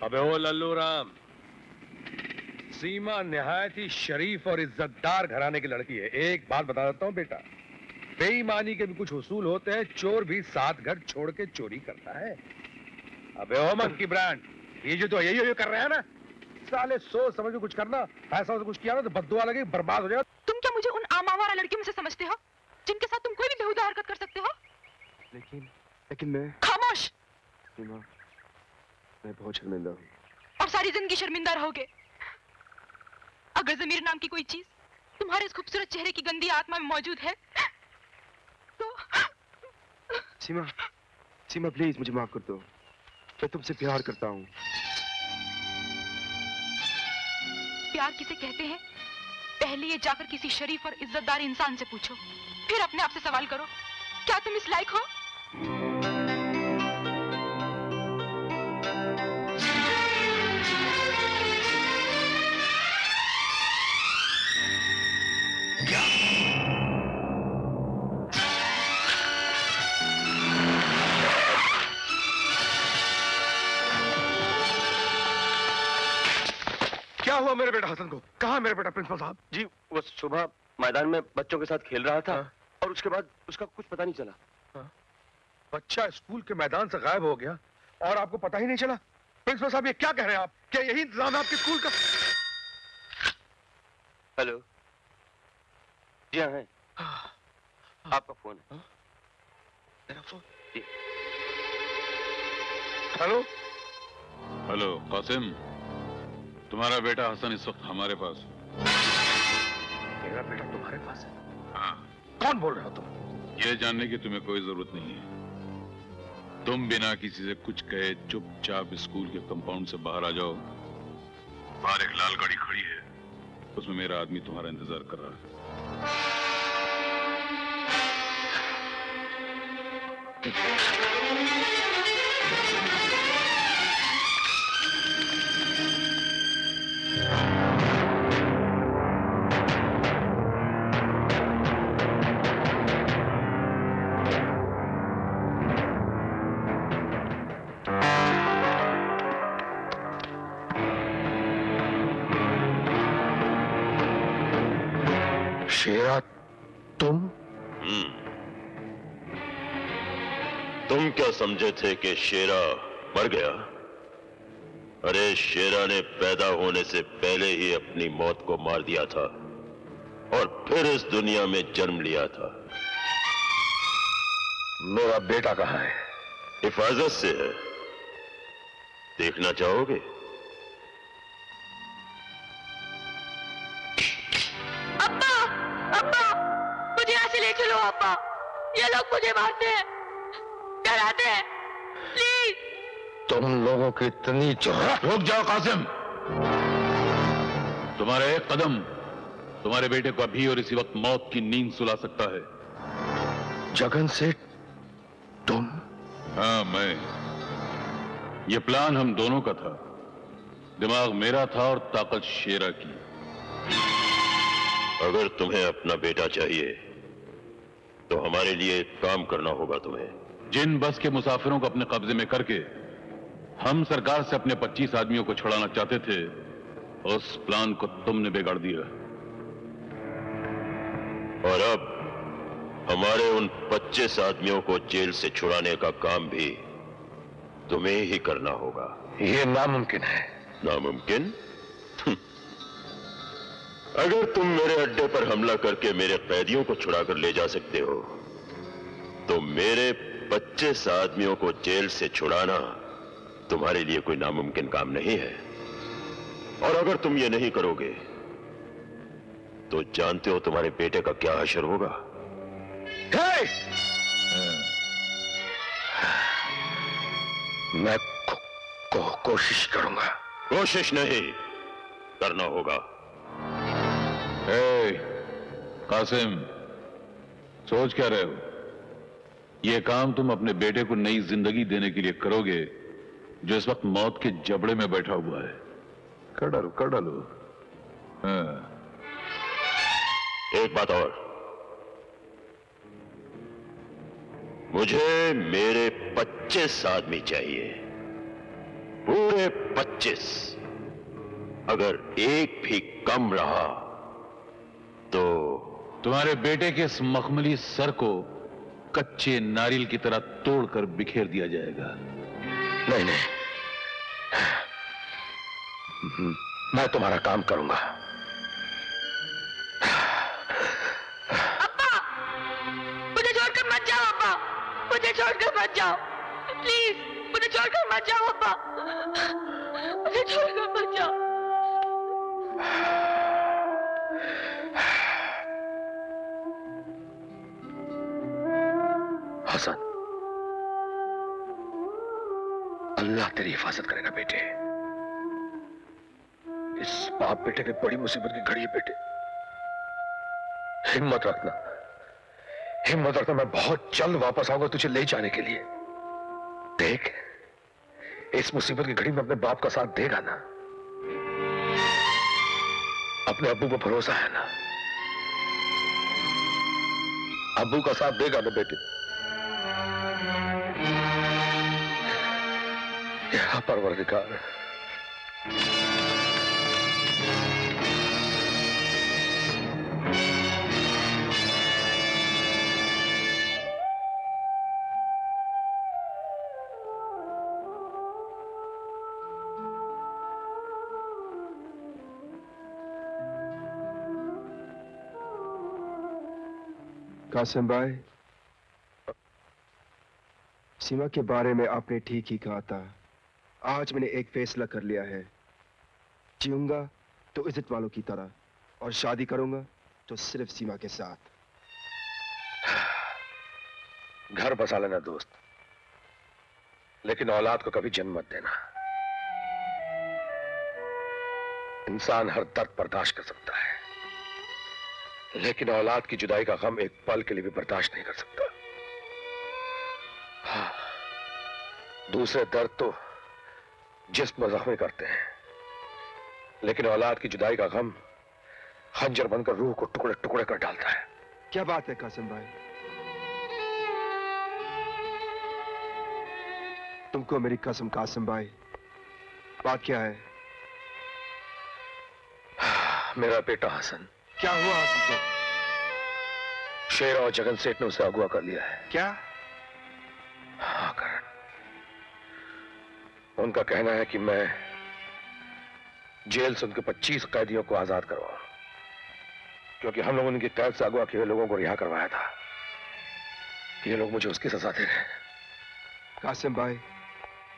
अबे ओ लल्लू राम, सीमा निहायत ही शरीफ और इज्जतदार घराने की लड़की है। एक बात बता देता हूं बेटा, बेईमानी के भी कुछ उसूल होते हैं। चोर भी 7 घर छोड़ के चोरी करता है। अबे ओ मंकी ब्रांड, ये जो तो यही कर रहे हैं ना, साले सोच समझ के कुछ करना, ऐसा कुछ किया ना तो बद्दुआ लगे, बर्बाद हो जाएगा। तुम क्या मुझे उन आमावारा लड़कियों में से समझते हो जिनके साथ तुम कोई भी बेहुदा हरकत कर सकते हो? लेकिन मैं... खामोश। सीमा, मैं बहुत शर्मिंदा हूँ। और सारी जिंदगी शर्मिंदा रहोगे। अगर ज़मीर नाम की कोई चीज तुम्हारे इस खूबसूरत चेहरे की गंदी आत्मा में मौजूद है तो... सीमा प्लीज मुझे माफ कर दो। मैं तुमसे प्यार करता हूँ। प्यार किसे कहते हैं, पहले ये जाकर किसी शरीफ और इज्जतदार इंसान से पूछो, फिर अपने आप से सवाल करो, क्या तुम इस लायक हो? क्या हुआ मेरे बेटा हसन को? कहाँ मेरे बेटा प्रिंसिपल साहब? जी वो सुबह मैदान में बच्चों के साथ खेल रहा था। हाँ? और उसके बाद उसका कुछ पता नहीं चला। हाँ? बच्चा स्कूल के मैदान से गायब हो गया और आपको पता ही नहीं चला? प्रिंसिपल साहब ये क्या कह रहे हैं आप? क्या यही इंतजाम है आपके स्कूल का? हेलो, जी हाँ है। आपका फोन है। मेरा फोन? जी। हेलो हेलो कासिम, तुम्हारा बेटा हसन इस वक्त हमारे पास। मेरा बेटा तुम्हारे पास है? हाँ। कौन बोल रहे हो तुम? ये जानने की तुम्हें कोई जरूरत नहीं है। तुम बिना किसी से कुछ कहे चुपचाप स्कूल के कंपाउंड से बाहर आ जाओ। बाहर एक लाल गाड़ी खड़ी है, उसमें मेरा आदमी तुम्हारा इंतजार कर रहा है। शेरा, तुम क्या समझे थे कि शेरा मर गया? अरे शेरा ने पैदा होने से पहले ही अपनी मौत को मार दिया था और फिर इस दुनिया में जन्म लिया था। मेरा बेटा कहाँ है? हिफाजत से है, देखना चाहोगे? अब्बा, अब्बा, मुझे यहाँ से ले चलो अब्बा, ये लोग मुझे मारते हैं, डराते हैं, प्लीज। तुम लोगों की इतनी जुर्रत! रुक जाओ कासिम, तुम्हारा एक कदम तुम्हारे बेटे को अभी और इसी वक्त मौत की नींद सुला सकता है। जगन सेठ, तुम? हाँ मैं। ये प्लान हम दोनों का था, दिमाग मेरा था और ताकत शेरा की। अगर तुम्हें अपना बेटा चाहिए तो हमारे लिए काम करना होगा तुम्हें। जिन बस के मुसाफिरों को अपने कब्जे में करके हम सरकार से अपने 25 आदमियों को छुड़ाना चाहते थे, उस प्लान को तुमने बिगाड़ दिया। और अब हमारे उन 25 आदमियों को जेल से छुड़ाने का काम भी तुम्हें ही करना होगा। यह नामुमकिन है। नामुमकिन? अगर तुम मेरे अड्डे पर हमला करके मेरे कैदियों को छुड़ाकर ले जा सकते हो तो मेरे 25 आदमियों को जेल से छुड़ाना तुम्हारे लिए कोई नामुमकिन काम नहीं है। और अगर तुम ये नहीं करोगे तो जानते हो तुम्हारे बेटे का क्या हश्र होगा। मैं कोशिश करूंगा। कोशिश नहीं, करना होगा। कासिम, सोच क्या रहे हो? यह काम तुम अपने बेटे को नई जिंदगी देने के लिए करोगे जो इस वक्त मौत के जबड़े में बैठा हुआ है। कर डालो। हाँ। एक बात और, मुझे मेरे 25 आदमी चाहिए, पूरे पूरे 25। अगर एक भी कम रहा तो तुम्हारे बेटे के इस मखमली सर को कच्चे नारियल की तरह तोड़कर बिखेर दिया जाएगा। नहीं नहीं, मैं तुम्हारा काम करूंगा। अब्बा, मुझे छोड़कर मत जाओ अब्बा, मुझे छोड़कर मत जाओ, प्लीज मुझे छोड़कर मत जाओ अब्बा, मुझे छोड़कर मत जाओ। हसन, अल्लाह तेरी हिफाजत करेगा बेटे। इस बाप बेटे की बड़ी मुसीबत की घड़ी है बेटे। हिम्मत रखना, हिम्मत रखना। मैं बहुत जल्द वापस आऊंगा तुझे ले जाने के लिए। देख, इस मुसीबत की घड़ी में अपने बाप का साथ देगा ना? अपने अब्बू पर भरोसा है ना? अब्बू का साथ देगा ना बेटे? या परवरदिगार, कासिम भाई, सीमा के बारे में आपने ठीक ही कहा था। आज मैंने एक फैसला कर लिया है। जीऊंगा तो इज्जत वालों की तरह, और शादी करूंगा तो सिर्फ सीमा के साथ। घर बसा लेना दोस्त, लेकिन औलाद को कभी जन्म मत देना। इंसान हर दर्द बर्दाश्त कर सकता है, लेकिन औलाद की जुदाई का गम एक पल के लिए भी बर्दाश्त नहीं कर सकता। हाँ, दूसरे दर्द तो जिस्म जख्मी करते हैं, लेकिन औलाद की जुदाई का गम खंजर बनकर रूह को टुकड़े टुकड़े कर डालता है। क्या बात है कासिम भाई? तुमको मेरी कसम कासिम भाई, बात क्या है? मेरा बेटा हसन। क्या हुआ हसन को? शेर और जगन सेठ ने उसे अगवा कर लिया है। क्या? हाँ करण, उनका कहना है कि मैं जेल से उनके 25 कैदियों को आजाद करवाऊं, क्योंकि हम लोगों ने उनकी कैद से अगवा किए हुए लोगों को रिहा करवाया था। ये लोग मुझे उसकी सजा दे रहे हैं। कासिम भाई,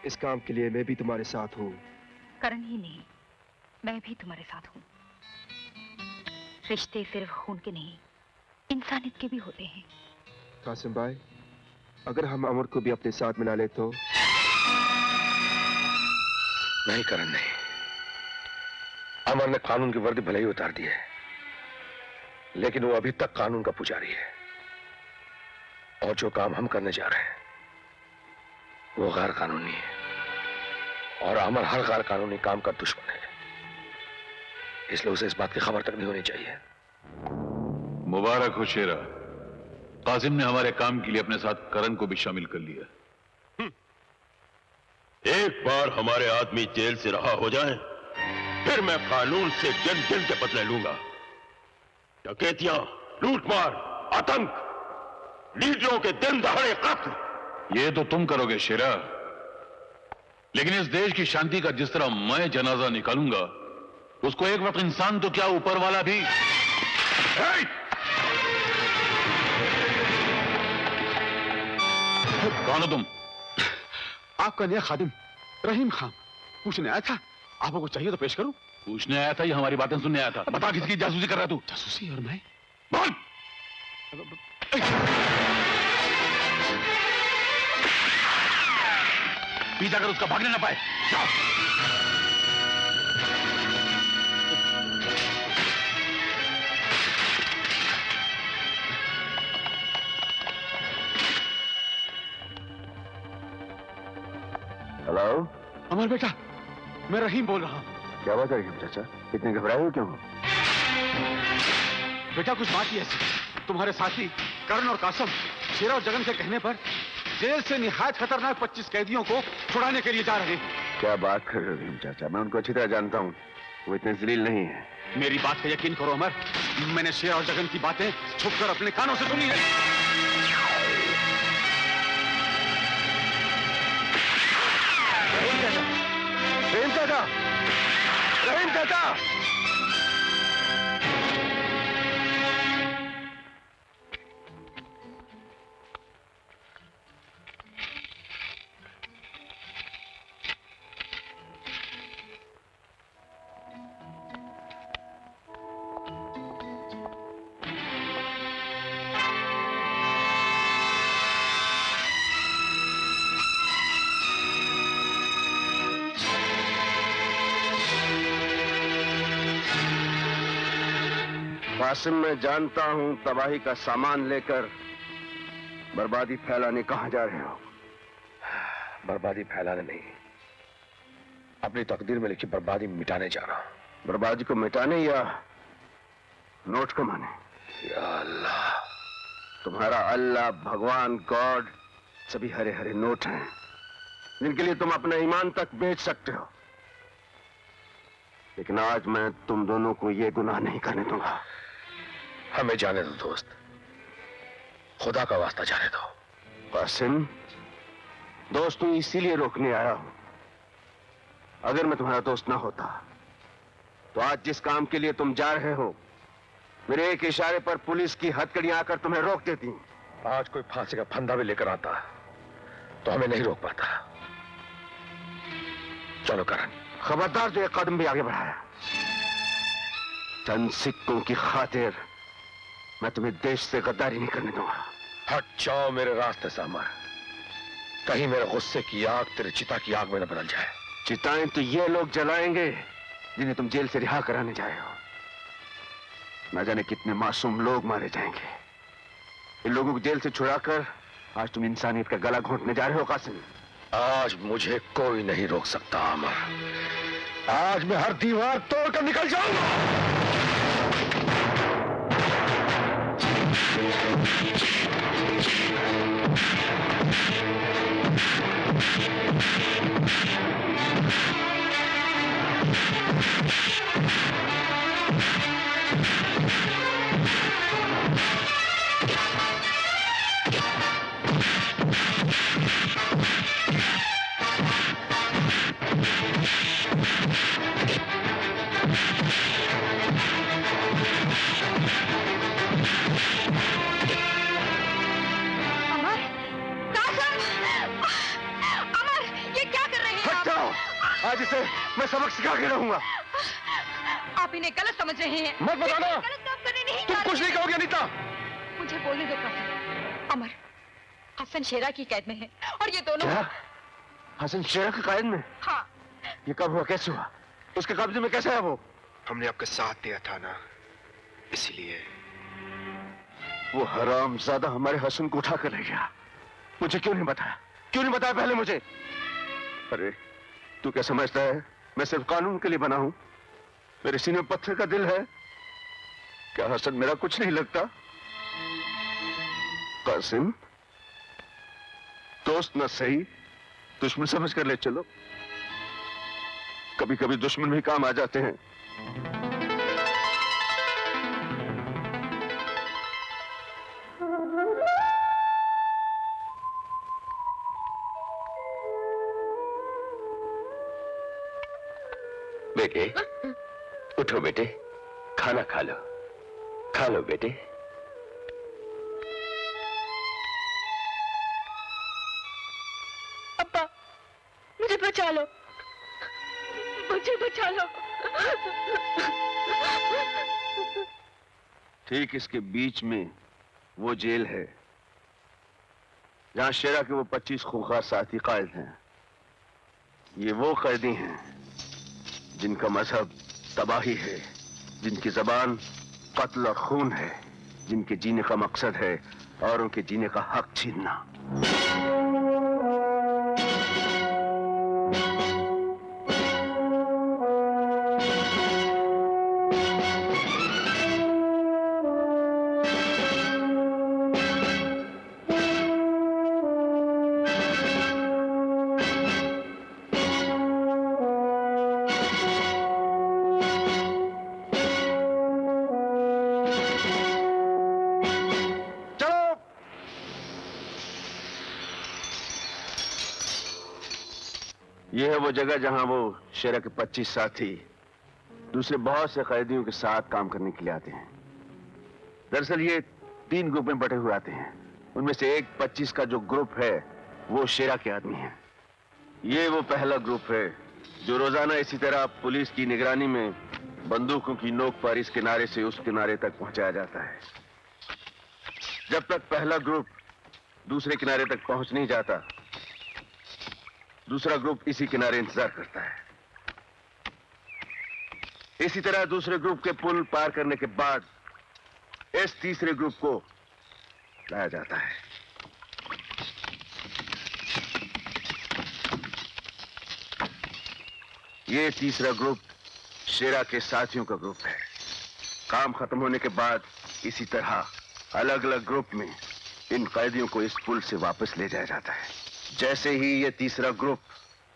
इस काम के लिए मैं भी तुम्हारे साथ हूँ। करण ही नहीं, मैं भी तुम्हारे साथ हूँ। रिश्ते सिर्फ खून के नहीं, इंसानियत के भी होते हैं। कासिम भाई, अगर हम अमर को भी अपने साथ मिला ले तो? नहीं करण, नहीं। अमर ने कानून की वर्दी भले ही उतार दी है, लेकिन वो अभी तक कानून का पुजारी है। और जो काम हम करने जा रहे हैं वो गैर कानूनी है, और अमर हर गैर कानूनी काम का दुश्मन है। इसलिए उसे इस बात की खबर तक नहीं होनी चाहिए। मुबारक हो शेरा, कासिम ने हमारे काम के लिए अपने साथ करण को भी शामिल कर लिया। एक बार हमारे आदमी जेल से रहा हो जाएं, फिर मैं कानून से गिन गिन के बदले लूंगा। डकैतियां, लूटमार, आतंक, लीडरों के दिन दहाड़े कत्ल, ये तो तुम करोगे शेरा, लेकिन इस देश की शांति का जिस तरह मैं जनाजा निकालूंगा, उसको एक वक्त इंसान तो क्या ऊपर वाला भी। कौन हो तुम? आपका नया खादिम रहीम खान पूछने आया था। आपको कुछ चाहिए तो पेश करूं? पूछने आया था या हमारी बातें सुनने आया था? बता, किसकी जासूसी कर रहा तू? जासूसी? और मैं? बोल। पीछा कर उसका भागने ना पाए। जाओ। हेलो अमर बेटा, मैं रहीम बोल रहा हूं। क्या बात है रहीम चाचा, इतने घबराए हो क्यों? बेटा कुछ बात ही ऐसी, तुम्हारे साथी करण और कासिम शेरा और जगन के कहने पर जेल से निहायत खतरनाक 25 कैदियों को छुड़ाने के लिए जा रहे हैं। क्या बात कर रहे हो रहीम चाचा? मैं उनको अच्छी तरह जानता हूँ, वो इतने जलील नहीं है। मेरी बात का यकीन करो अमर, मैंने शेर और जगन की बातें छुपकर अपने कानों से सुनी है। रहीम चाचा, रहीम चाचा, कासिम, मैं जानता हूं तबाही का सामान लेकर बर्बादी फैलाने कहां जा रहे हो। बर्बादी फैलाने नहीं, अपनी तकदीर में लिखी बर्बादी मिटाने जा रहा हूं। बर्बादी को मिटाने या नोट कमाने? या अल्लाह, तुम्हारा अल्लाह, भगवान, गॉड सभी हरे हरे नोट हैं जिनके लिए तुम अपना ईमान तक बेच सकते हो। लेकिन आज मैं तुम दोनों को यह गुनाह नहीं करने दूंगा। हमें जाने दो दोस्त, खुदा का वास्ता जाने दो। कासिम, दोस्त तू इसीलिए रोकने आया हूं। अगर मैं तुम्हारा दोस्त ना होता तो आज जिस काम के लिए तुम जा रहे हो, मेरे एक इशारे पर पुलिस की हथकड़ियां आकर तुम्हें रोक देती। आज कोई फांसी का फंदा भी लेकर आता तो हमें नहीं रोक पाता। चलो करण। खबरदार जो एक कदम भी आगे बढ़ाया। चंद सिक्कों की खातिर मैं तुम्हें देश से गद्दारी नहीं करने दूंगा। हट जाओ मेरे रास्ते से अमर, कहीं मेरे गुस्से की आग तेरे चिता की आग में न बदल जाए। चिताएं तो ये लोग जलाएंगे जिन्हें तुम जेल से रिहा कराने जाए हो। न जाने कितने मासूम लोग मारे जाएंगे। इन लोगों को जेल से छुड़ाकर आज तुम इंसानियत का गला घोंटने जा रहे हो कासिम। आज मुझे कोई नहीं रोक सकता अमर। आज मैं हर दीवार तोड़कर निकल जाऊंगा। आज इसे मैं सबक सिखा के रहूंगा। आप इन्हें गलत समझ रहे हैं। मत बताना। गलत काम करने नहीं तुम कुछ नहीं कहोगे अनीता। मुझे बोलने दो कासिम। अमर, हसन शेरा की कैद में है और ये दोनों। क्या? हसन शेरा की कैद में? हाँ। ये कब हुआ, कैसे हुआ, उसके कब्जे में कैसे है वो? हमने आपका साथ दिया था ना, इसीलिए। वो हरामजादा हमारे हसन को उठा कर ले गया। मुझे क्यों नहीं बताया? क्यों नहीं बताया पहले मुझे? अरे तू क्या समझता है मैं सिर्फ कानून के लिए बना हूं? मेरे सीने में पत्थर का दिल है। क्या हसन मेरा कुछ नहीं लगता? कासिम, दोस्त न सही दुश्मन समझ कर ले चलो। कभी कभी दुश्मन भी काम आ जाते हैं। बेटे, उठो बेटे, खाना खा लो। खा लो बेटे। अब्बा, मुझे बचा लो, मुझे बचा लो। ठीक इसके बीच में वो जेल है जहां शेरा के वो 25 खूंखार साथी कैद हैं। ये वो कैदी हैं जिनका मजहब तबाही है, जिनकी जबान कत्ल और खून है, जिनके जीने का मकसद है औरों के जीने का हक छीनना। वो जगह जहां वो शेरा के 25 साथी दूसरे बहुत से कैदियों के साथ काम करने के लिए आते हैं। दरअसल ये 3 ग्रुप में बटे हुए आते हैं। उनमें से एक 25 का जो ग्रुप है वो शेरा के आदमी है। ये वो पहला ग्रुप है जो रोजाना इसी तरह पुलिस की निगरानी में बंदूकों की नोक पर इस किनारे से उस किनारे तक पहुंचाया जाता है। जब तक पहला ग्रुप दूसरे किनारे तक पहुंच नहीं जाता, दूसरा ग्रुप इसी किनारे इंतजार करता है। इसी तरह दूसरे ग्रुप के पुल पार करने के बाद इस तीसरे ग्रुप को लाया जाता है। ये तीसरा ग्रुप शेरा के साथियों का ग्रुप है। काम खत्म होने के बाद इसी तरह अलग अलग ग्रुप में इन कैदियों को इस पुल से वापस ले जाया जाता है। जैसे ही ये तीसरा ग्रुप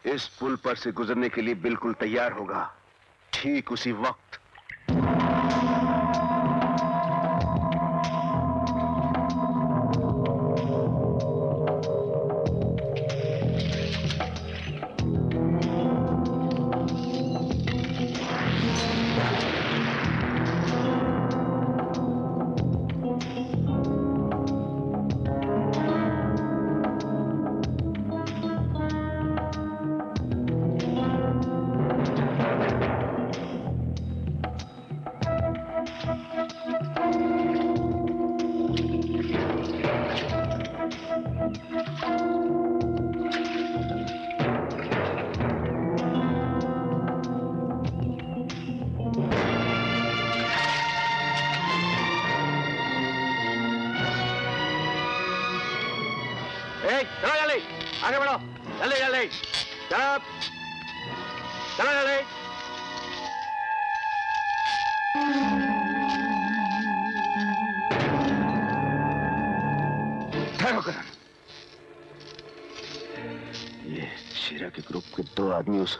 इस पुल पर से गुजरने के लिए बिल्कुल तैयार होगा, ठीक उसी वक्त चलो जल्दी, आगे बढ़ो, जल्दी जल्दी, चलो चलो जल्दी। ठहरो करण। ये शेरा के ग्रुप के 2 आदमी उस